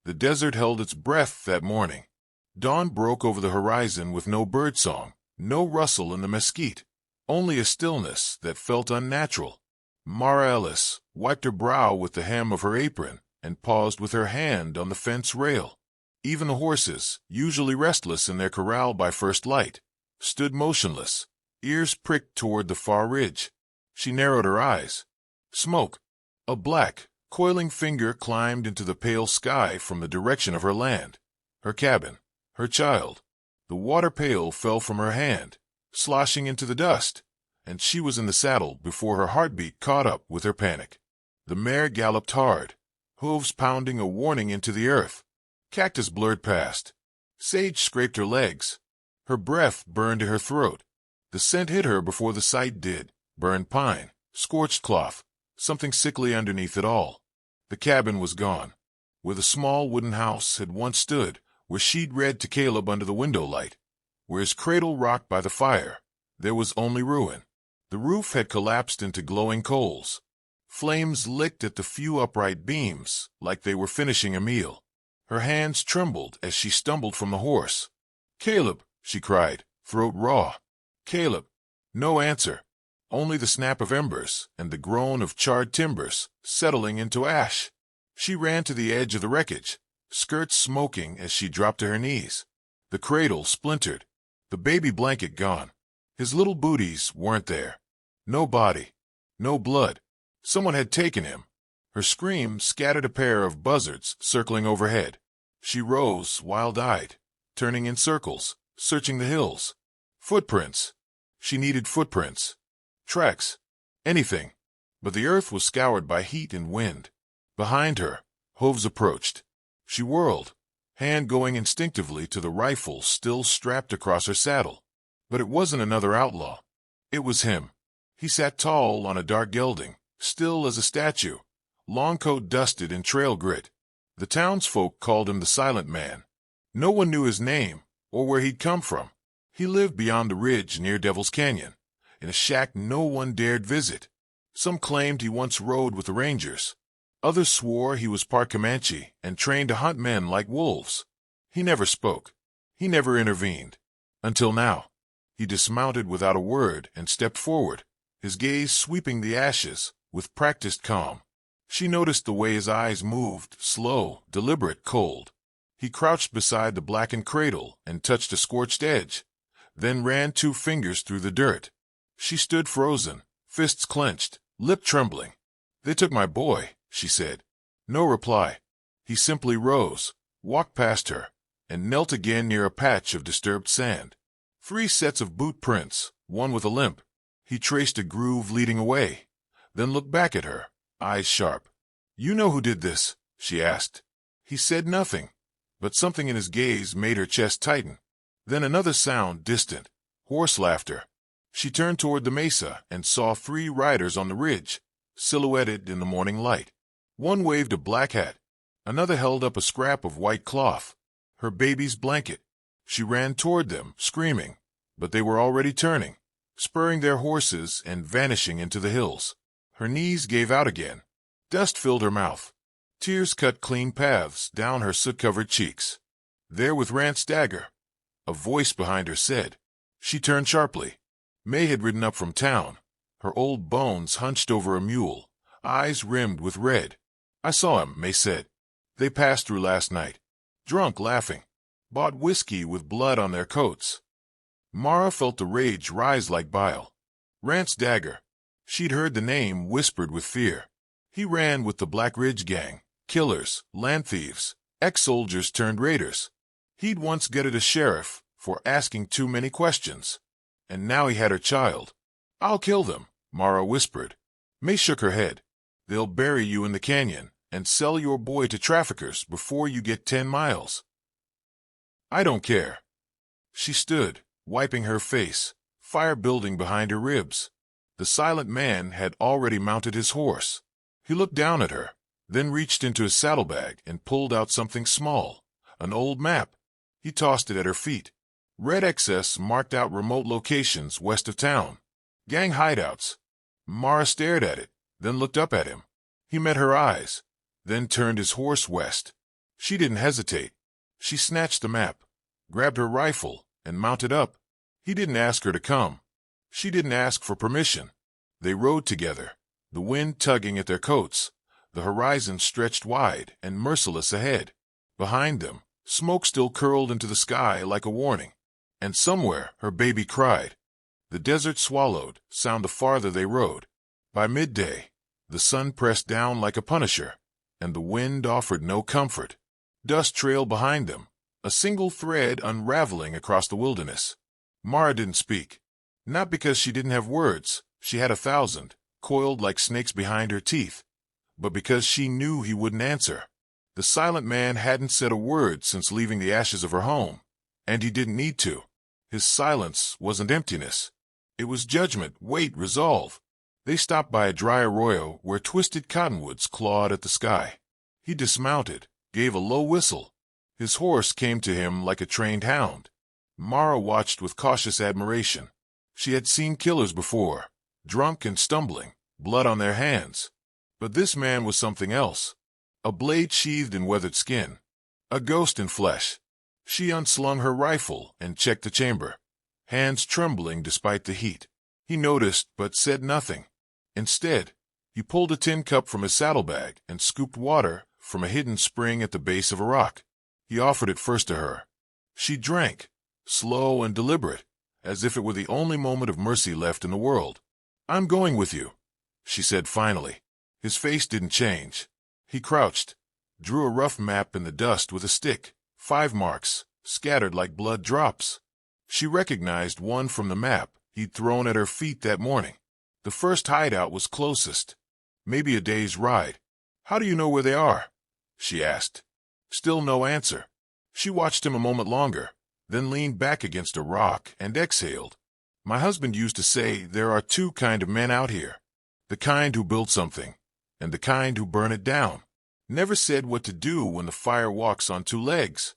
The desert held its breath that morning. Dawn broke over the horizon with no birdsong, no rustle in the mesquite, only a stillness that felt unnatural. Mara Ellis wiped her brow with the hem of her apron and paused with her hand on the fence rail. Even the horses, usually restless in their corral by first light, stood motionless, ears pricked toward the far ridge. She narrowed her eyes. Smoke. A black, coiling finger climbed into the pale sky from the direction of her land. Her cabin. Her child. The water pail fell from her hand, sloshing into the dust, and she was in the saddle before her heartbeat caught up with her panic. The mare galloped hard, hooves pounding a warning into the earth. Cactus blurred past. Sage scraped her legs. Her breath burned to her throat. The scent hit her before the sight did. Burned pine, scorched cloth, something sickly underneath it all. The cabin was gone. Where the small wooden house had once stood, where she'd read to Caleb under the window light, where his cradle rocked by the fire, there was only ruin. The roof had collapsed into glowing coals. Flames licked at the few upright beams like they were finishing a meal. Her hands trembled as she stumbled from the horse. "Caleb!" she cried, throat raw. "Caleb!" No answer. Only the snap of embers and the groan of charred timbers settling into ash. She ran to the edge of the wreckage, skirts smoking as she dropped to her knees. The cradle splintered, the baby blanket gone. His little booties weren't there. No body, no blood. Someone had taken him. Her scream scattered a pair of buzzards circling overhead. She rose, wild-eyed, turning in circles, searching the hills. Footprints. She needed footprints. Tracks. Anything. But the earth was scoured by heat and wind. Behind her, hooves approached. She whirled, hand going instinctively to the rifle still strapped across her saddle. But it wasn't another outlaw. It was him. He sat tall on a dark gelding, still as a statue, long coat dusted in trail grit. The townsfolk called him the Silent Man. No one knew his name or where he'd come from. He lived beyond the ridge near Devil's Canyon, in a shack no one dared visit. Some claimed he once rode with the Rangers. Others swore he was part Comanche and trained to hunt men like wolves. He never spoke. He never intervened. Until now. He dismounted without a word and stepped forward, his gaze sweeping the ashes with practiced calm. She noticed the way his eyes moved, slow, deliberate, cold. He crouched beside the blackened cradle and touched a scorched edge, then ran 2 fingers through the dirt. She stood frozen, fists clenched, lip trembling. "They took my boy," she said. No reply. He simply rose, walked past her, and knelt again near a patch of disturbed sand. 3 sets of boot prints, one with a limp. He traced a groove leading away, then looked back at her, eyes sharp. "You know who did this?" she asked. He said nothing, but something in his gaze made her chest tighten. Then another sound, distant, horse laughter. She turned toward the mesa and saw 3 riders on the ridge, silhouetted in the morning light. One waved a black hat. Another held up a scrap of white cloth, her baby's blanket. She ran toward them, screaming, but they were already turning, spurring their horses and vanishing into the hills. Her knees gave out again. Dust filled her mouth. Tears cut clean paths down her soot-covered cheeks. "There with Rance Dagger," a voice behind her said. She turned sharply. May had ridden up from town, her old bones hunched over a mule, eyes rimmed with red. "I saw him," May said. "They passed through last night. Drunk, laughing. Bought whiskey with blood on their coats." Mara felt the rage rise like bile. Rance Dagger. She'd heard the name whispered with fear. He ran with the Black Ridge Gang, killers, land thieves, ex-soldiers turned raiders. He'd once gutted a sheriff for asking too many questions. And now he had her child. "I'll kill them," Mara whispered. May shook her head. "They'll bury you in the canyon and sell your boy to traffickers before you get 10 miles. I don't care." She stood, wiping her face, fire building behind her ribs. The Silent Man had already mounted his horse. He looked down at her, then reached into his saddlebag and pulled out something small, an old map. He tossed it at her feet. Red excess marked out remote locations west of town. Gang hideouts. Mara stared at it, then looked up at him. He met her eyes, then turned his horse west. She didn't hesitate. She snatched the map, grabbed her rifle, and mounted up. He didn't ask her to come. She didn't ask for permission. They rode together, the wind tugging at their coats. The horizon stretched wide and merciless ahead. Behind them, smoke still curled into the sky like a warning. And somewhere, her baby cried. The desert swallowed sound the farther they rode. By midday, the sun pressed down like a punisher, and the wind offered no comfort. Dust trailed behind them, a single thread unraveling across the wilderness. Mara didn't speak. Not because she didn't have words, she had 1,000, coiled like snakes behind her teeth, but because she knew he wouldn't answer. The silent man hadn't said a word since leaving the ashes of her home, and he didn't need to. His silence wasn't emptiness. It was judgment, weight, resolve. They stopped by a dry arroyo where twisted cottonwoods clawed at the sky. He dismounted, gave a low whistle. His horse came to him like a trained hound. Mara watched with cautious admiration. She had seen killers before, drunk and stumbling, blood on their hands. But this man was something else. A blade sheathed in weathered skin. A ghost in flesh. She unslung her rifle and checked the chamber, hands trembling despite the heat. He noticed but said nothing. Instead, he pulled a tin cup from his saddlebag and scooped water from a hidden spring at the base of a rock. He offered it first to her. She drank, slow and deliberate, as if it were the only moment of mercy left in the world. "I'm going with you," she said finally. His face didn't change. He crouched, drew a rough map in the dust with a stick, 5 marks, scattered like blood drops. She recognized one from the map he'd thrown at her feet that morning. The first hideout was closest, maybe a day's ride. "How do you know where they are?" she asked. Still no answer. She watched him a moment longer, then leaned back against a rock and exhaled. "My husband used to say there are 2 kinds of men out here. The kind who build something, and the kind who burn it down. Never said what to do when the fire walks on 2 legs."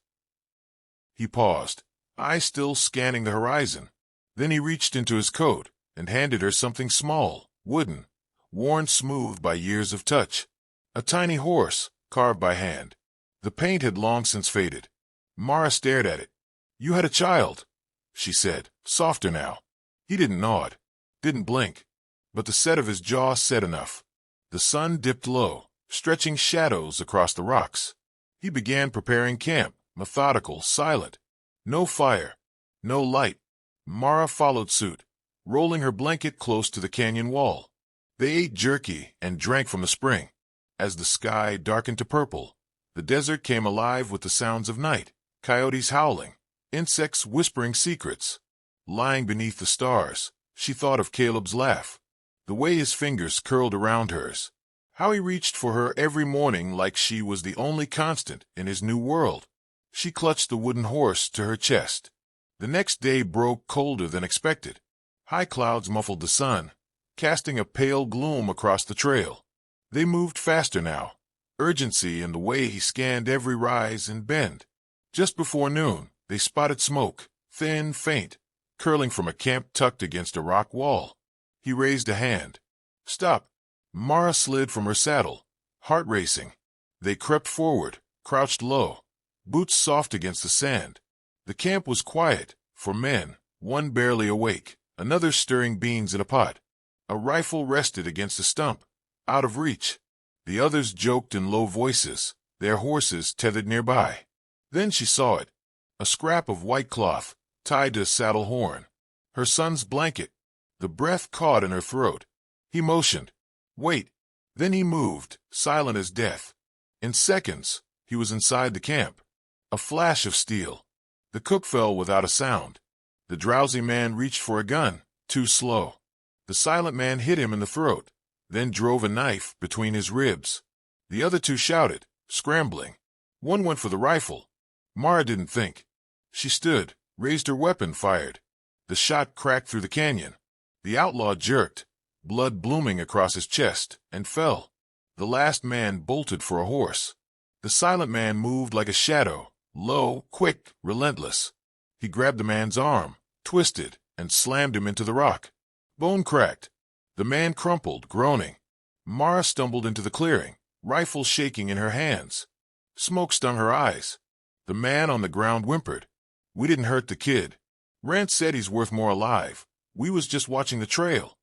He paused, eyes still scanning the horizon. Then he reached into his coat and handed her something small, wooden, worn smooth by years of touch. A tiny horse, carved by hand. The paint had long since faded. Mara stared at it. "You had a child," she said, softer now. He didn't nod, didn't blink, but the set of his jaw said enough. The sun dipped low, stretching shadows across the rocks. He began preparing camp, methodical, silent. No fire, no light. Mara followed suit, rolling her blanket close to the canyon wall. They ate jerky and drank from the spring. As the sky darkened to purple, the desert came alive with the sounds of night, coyotes howling, insects whispering secrets. Lying beneath the stars, she thought of Caleb's laugh, the way his fingers curled around hers, how he reached for her every morning like she was the only constant in his new world. She clutched the wooden horse to her chest. The next day broke colder than expected. High clouds muffled the sun, casting a pale gloom across the trail. They moved faster now, urgency in the way he scanned every rise and bend. Just before noon, they spotted smoke, thin, faint, curling from a camp tucked against a rock wall. He raised a hand. "Stop." Mara slid from her saddle, heart racing. They crept forward, crouched low, boots soft against the sand. The camp was quiet, for men, one barely awake, another stirring beans in a pot. A rifle rested against a stump, out of reach. The others joked in low voices, their horses tethered nearby. Then she saw it, a scrap of white cloth, tied to a saddle horn. Her son's blanket. The breath caught in her throat. He motioned. "Wait." Then he moved, silent as death. In seconds, he was inside the camp. A flash of steel. The cook fell without a sound. The drowsy man reached for a gun, too slow. The silent man hit him in the throat, then drove a knife between his ribs. The other 2 shouted, scrambling. One went for the rifle. Mara didn't think. She stood, raised her weapon, fired. The shot cracked through the canyon. The outlaw jerked, blood blooming across his chest, and fell. The last man bolted for a horse. The silent man moved like a shadow, low, quick, relentless. He grabbed the man's arm, twisted, and slammed him into the rock. Bone cracked. The man crumpled, groaning. Mara stumbled into the clearing, rifle shaking in her hands. Smoke stung her eyes. The man on the ground whimpered. "We didn't hurt the kid. Rance said he's worth more alive. We was just watching the trail."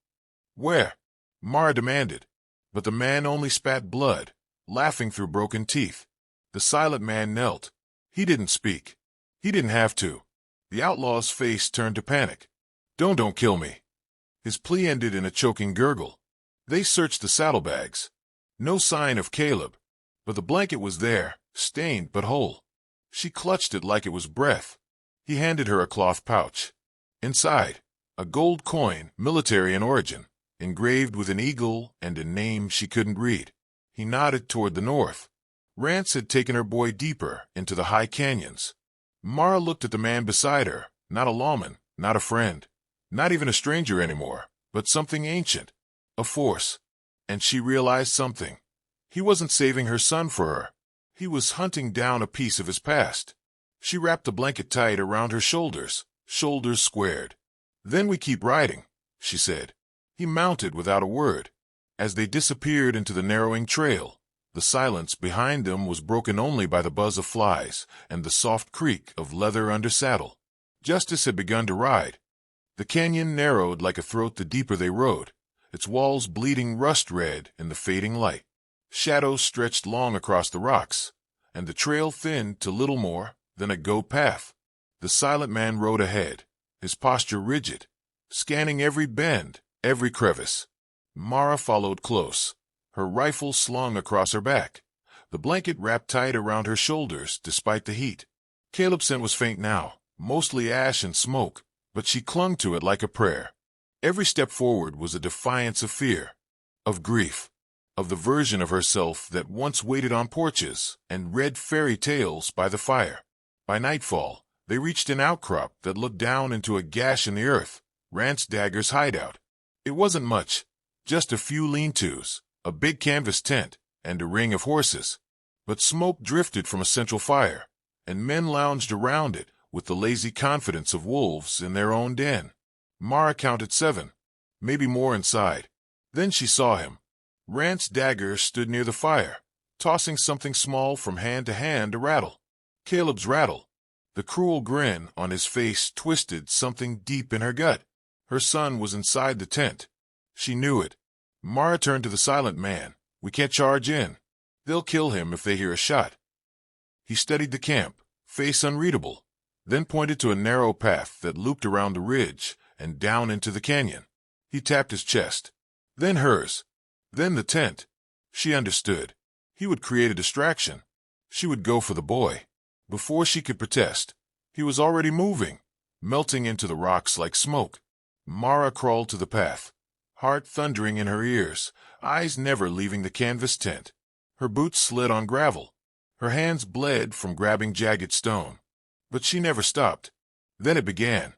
"Where?" Mara demanded. But the man only spat blood, laughing through broken teeth. The silent man knelt. He didn't speak. He didn't have to. The outlaw's face turned to panic. Don't kill me." His plea ended in a choking gurgle. They searched the saddlebags. No sign of Caleb, but the blanket was there, stained but whole. She clutched it like it was breath. He handed her a cloth pouch. Inside, a gold coin, military in origin, engraved with an eagle and a name she couldn't read. He nodded toward the north. Rance had taken her boy deeper into the high canyons. Mara looked at the man beside her, not a lawman, not a friend, not even a stranger anymore, but something ancient, a force. And she realized something. He wasn't saving her son for her. He was hunting down a piece of his past. She wrapped the blanket tight around her shoulders, shoulders squared. "Then we keep riding," she said. He mounted without a word. As they disappeared into the narrowing trail, the silence behind them was broken only by the buzz of flies and the soft creak of leather under saddle. Justice had begun to ride. The canyon narrowed like a throat the deeper they rode, its walls bleeding rust-red in the fading light. Shadows stretched long across the rocks, and the trail thinned to little more than a goat path. The silent man rode ahead, his posture rigid, scanning every bend, every crevice. Mara followed close, her rifle slung across her back, the blanket wrapped tight around her shoulders despite the heat. Caleb's scent was faint now, mostly ash and smoke, but she clung to it like a prayer. Every step forward was a defiance of fear, of grief, of the version of herself that once waited on porches and read fairy tales by the fire. By nightfall, they reached an outcrop that looked down into a gash in the earth, Rance Dagger's hideout. It wasn't much, just a few lean-tos, a big canvas tent, and a ring of horses. But smoke drifted from a central fire, and men lounged around it with the lazy confidence of wolves in their own den. Mara counted 7, maybe more inside. Then she saw him. Rance Dagger stood near the fire, tossing something small from hand to hand to rattle. Caleb's rattle. The cruel grin on his face twisted something deep in her gut. Her son was inside the tent. She knew it. Mara turned to the silent man. "We can't charge in. They'll kill him if they hear a shot." He studied the camp, face unreadable, then pointed to a narrow path that looped around the ridge and down into the canyon. He tapped his chest. Then hers. Then the tent. She understood. He would create a distraction. She would go for the boy. Before she could protest, he was already moving, melting into the rocks like smoke. Mara crawled to the path, heart thundering in her ears, eyes never leaving the canvas tent. Her boots slid on gravel. Her hands bled from grabbing jagged stone. But she never stopped. Then it began.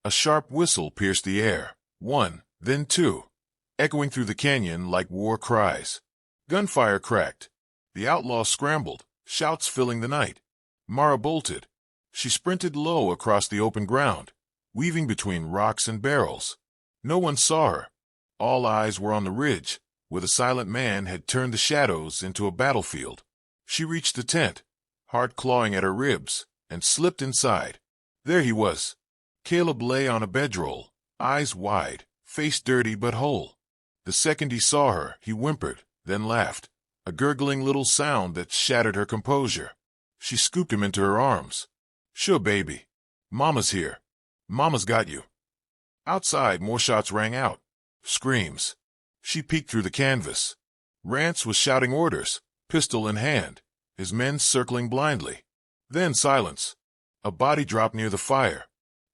A sharp whistle pierced the air. 1, then 2, echoing through the canyon like war cries. Gunfire cracked. The outlaw scrambled, shouts filling the night. Mara bolted. She sprinted low across the open ground, weaving between rocks and barrels. No one saw her. All eyes were on the ridge, where the silent man had turned the shadows into a battlefield. She reached the tent, heart clawing at her ribs, and slipped inside. There he was. Caleb lay on a bedroll, eyes wide, face dirty but whole. The second he saw her, he whimpered, then laughed, a gurgling little sound that shattered her composure. She scooped him into her arms. "Sure, baby. Mama's here. Mama's got you." Outside, more shots rang out. Screams. She peeked through the canvas. Rance was shouting orders, pistol in hand, his men circling blindly. Then silence. A body dropped near the fire.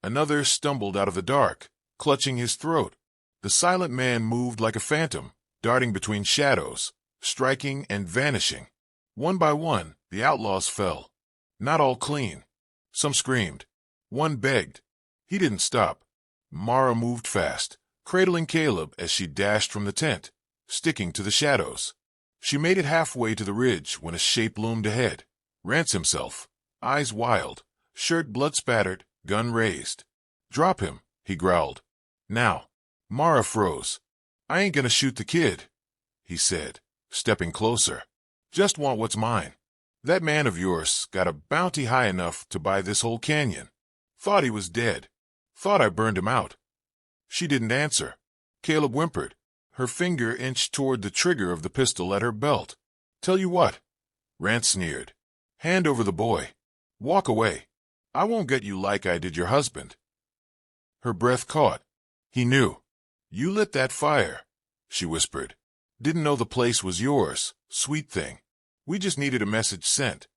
Another stumbled out of the dark, clutching his throat. The silent man moved like a phantom, darting between shadows, striking and vanishing. One by one, the outlaws fell. Not all clean. Some screamed. One begged. He didn't stop. Mara moved fast, cradling Caleb as she dashed from the tent, sticking to the shadows. She made it halfway to the ridge when a shape loomed ahead. Rance himself, eyes wild, shirt blood-spattered, gun raised. "Drop him," he growled. "Now." Mara froze. "I ain't gonna shoot the kid," he said, stepping closer. "Just want what's mine." That man of yours got a bounty high enough to buy this whole canyon. Thought he was dead. Thought I burned him out." She didn't answer. Caleb whimpered. Her finger inched toward the trigger of the pistol at her belt. "Tell you what," Rance sneered. "Hand over the boy. Walk away. I won't get you like I did your husband." Her breath caught. He knew. "You lit that fire," she whispered. "Didn't know the place was yours, sweet thing. We just needed a message sent."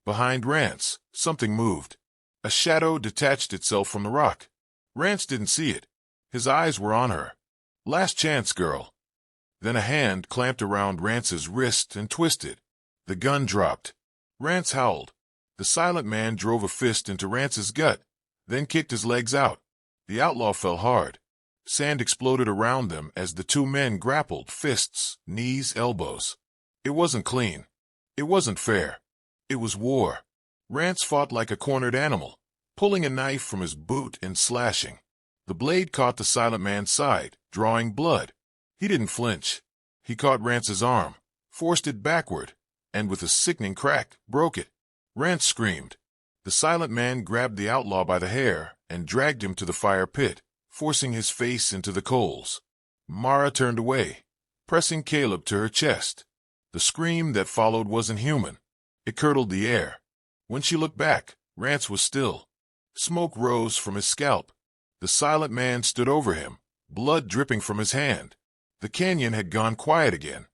Behind Rance, something moved. A shadow detached itself from the rock. Rance didn't see it. His eyes were on her. "Last chance, girl." Then a hand clamped around Rance's wrist and twisted. The gun dropped. Rance howled. The silent man drove a fist into Rance's gut, then kicked his legs out. The outlaw fell hard. Sand exploded around them as the two men grappled, fists, knees, elbows. It wasn't clean. It wasn't fair. It was war. Rance fought like a cornered animal, pulling a knife from his boot and slashing. The blade caught the silent man's side, drawing blood. He didn't flinch. He caught Rance's arm, forced it backward, and with a sickening crack, broke it. Rance screamed. The silent man grabbed the outlaw by the hair and dragged him to the fire pit, forcing his face into the coals. Mara turned away, pressing Caleb to her chest. The scream that followed wasn't human. It curdled the air. When she looked back, Rance was still. Smoke rose from his scalp. The silent man stood over him, blood dripping from his hand. The canyon had gone quiet again.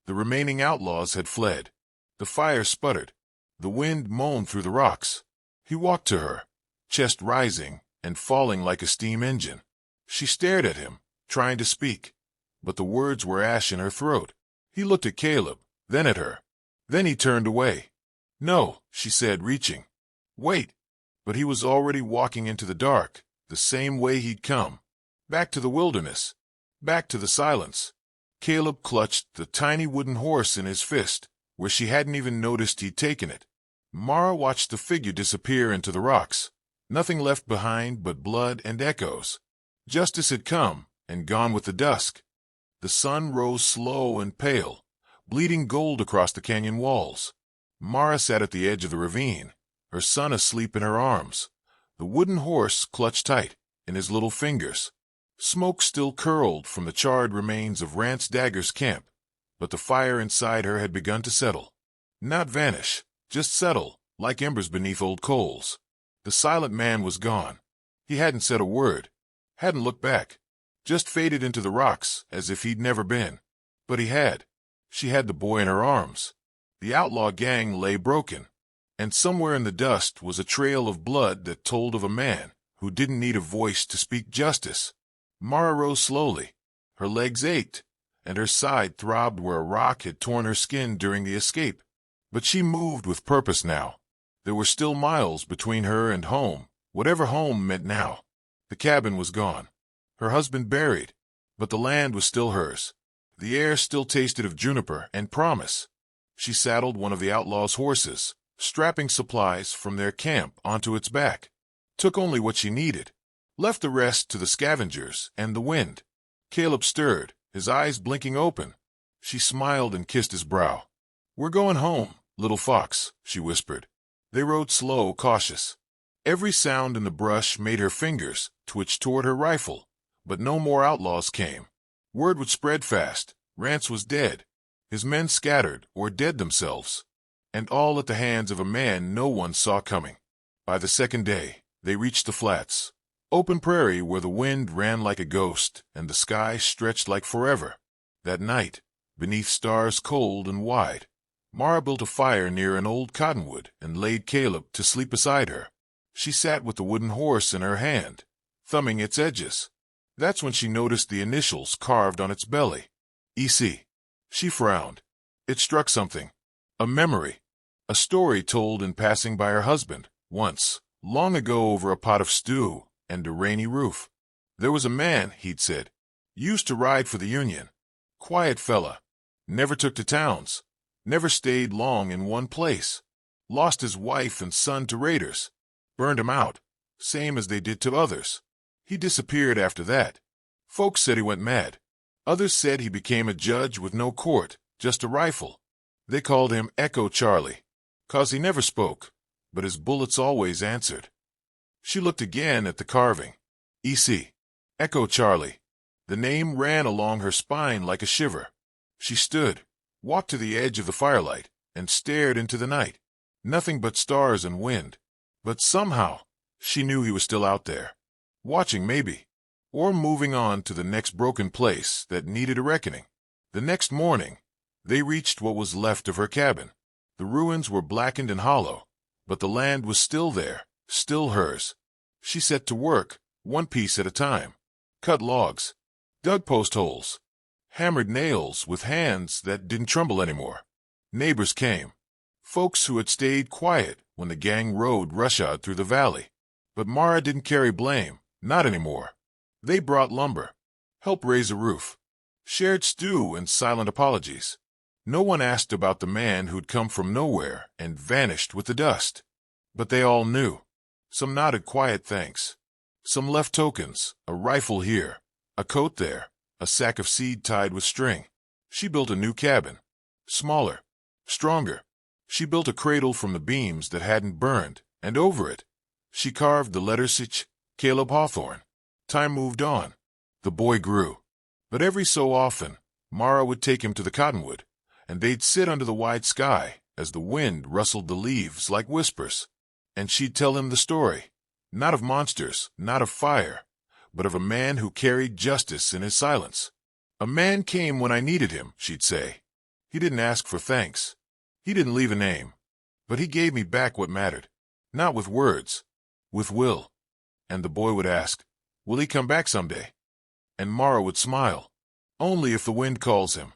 The remaining outlaws had fled. The fire sputtered. The wind moaned through the rocks. He walked to her, chest rising and falling like a steam engine. She stared at him, trying to speak, but the words were ash in her throat. He looked at Caleb, then at her. Then he turned away. "No," she said, reaching. "Wait." But he was already walking into the dark, the same way he'd come. Back to the wilderness. Back to the silence. Caleb clutched the tiny wooden horse in his fist, where she hadn't even noticed he'd taken it. Mara watched the figure disappear into the rocks. Nothing left behind but blood and echoes. Justice had come and gone with the dusk. The sun rose slow and pale, bleeding gold across the canyon walls. Mara sat at the edge of the ravine, her son asleep in her arms. The wooden horse clutched tight in his little fingers. Smoke still curled from the charred remains of Rance Dagger's camp, but the fire inside her had begun to settle. Not vanish, just settle, like embers beneath old coals. The silent man was gone. He hadn't said a word, hadn't looked back, just faded into the rocks as if he'd never been. But he had. She had the boy in her arms. The outlaw gang lay broken, and somewhere in the dust was a trail of blood that told of a man who didn't need a voice to speak justice. Mara rose slowly. Her legs ached, and her side throbbed where a rock had torn her skin during the escape. But she moved with purpose now. There were still miles between her and home, whatever home meant now. The cabin was gone. Her husband buried, but the land was still hers. The air still tasted of juniper and promise. She saddled one of the outlaws' horses, strapping supplies from their camp onto its back. Took only what she needed. Left the rest to the scavengers and the wind. Caleb stirred, his eyes blinking open. She smiled and kissed his brow. "We're going home, little fox," she whispered. They rode slow, cautious. Every sound in the brush made her fingers twitch toward her rifle, but no more outlaws came. Word would spread fast. Rance was dead. His men scattered or dead themselves, and all at the hands of a man no one saw coming. By the second day, they reached the flats, open prairie where the wind ran like a ghost and the sky stretched like forever. That night, beneath stars cold and wide, Mara built a fire near an old cottonwood and laid Caleb to sleep beside her. She sat with the wooden horse in her hand, thumbing its edges. That's when she noticed the initials carved on its belly. E.C. She frowned. It struck something. A memory. A story told in passing by her husband, once, long ago over a pot of stew and a rainy roof. There was a man, he'd said, used to ride for the Union. Quiet fella. Never took to towns. Never stayed long in one place. Lost his wife and son to raiders. Burned 'em out, same as they did to others. He disappeared after that. Folks said he went mad. Others said he became a judge with no court, just a rifle. They called him Echo Charlie. 'Cause he never spoke, but his bullets always answered. She looked again at the carving. EC. Echo Charlie. The name ran along her spine like a shiver. She stood, walked to the edge of the firelight, and stared into the night. Nothing but stars and wind. But somehow, she knew he was still out there. Watching, maybe. Or moving on to the next broken place that needed a reckoning. The next morning, they reached what was left of her cabin. The ruins were blackened and hollow, but the land was still there, still hers. She set to work, one piece at a time. Cut logs, dug post holes, hammered nails with hands that didn't tremble anymore. Neighbors came. Folks who had stayed quiet when the gang rode rushhour through the valley. But Mara didn't carry blame, not anymore. They brought lumber, helped raise a roof, shared stew and silent apologies. No one asked about the man who'd come from nowhere and vanished with the dust. But they all knew. Some nodded quiet thanks. Some left tokens, a rifle here, a coat there, a sack of seed tied with string. She built a new cabin. Smaller, stronger. She built a cradle from the beams that hadn't burned, and over it, she carved the letters Sich, Caleb Hawthorne. Time moved on. The boy grew. But every so often, Mara would take him to the cottonwood, and they'd sit under the wide sky as the wind rustled the leaves like whispers. And she'd tell him the story, not of monsters, not of fire, but of a man who carried justice in his silence. A man came when I needed him, she'd say. He didn't ask for thanks. He didn't leave a name. But he gave me back what mattered. Not with words, with will. And the boy would ask, will he come back someday? And Mara would smile, only if the wind calls him.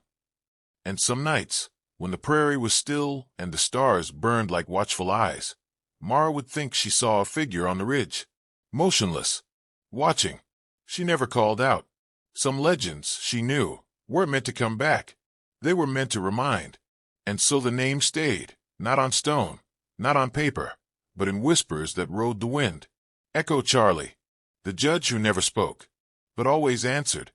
And some nights, when the prairie was still and the stars burned like watchful eyes, Mara would think she saw a figure on the ridge, motionless, watching. She never called out. Some legends, she knew, weren't meant to come back. They were meant to remind. And so the name stayed, not on stone, not on paper, but in whispers that rode the wind. Echo Charlie, the judge who never spoke, but always answered.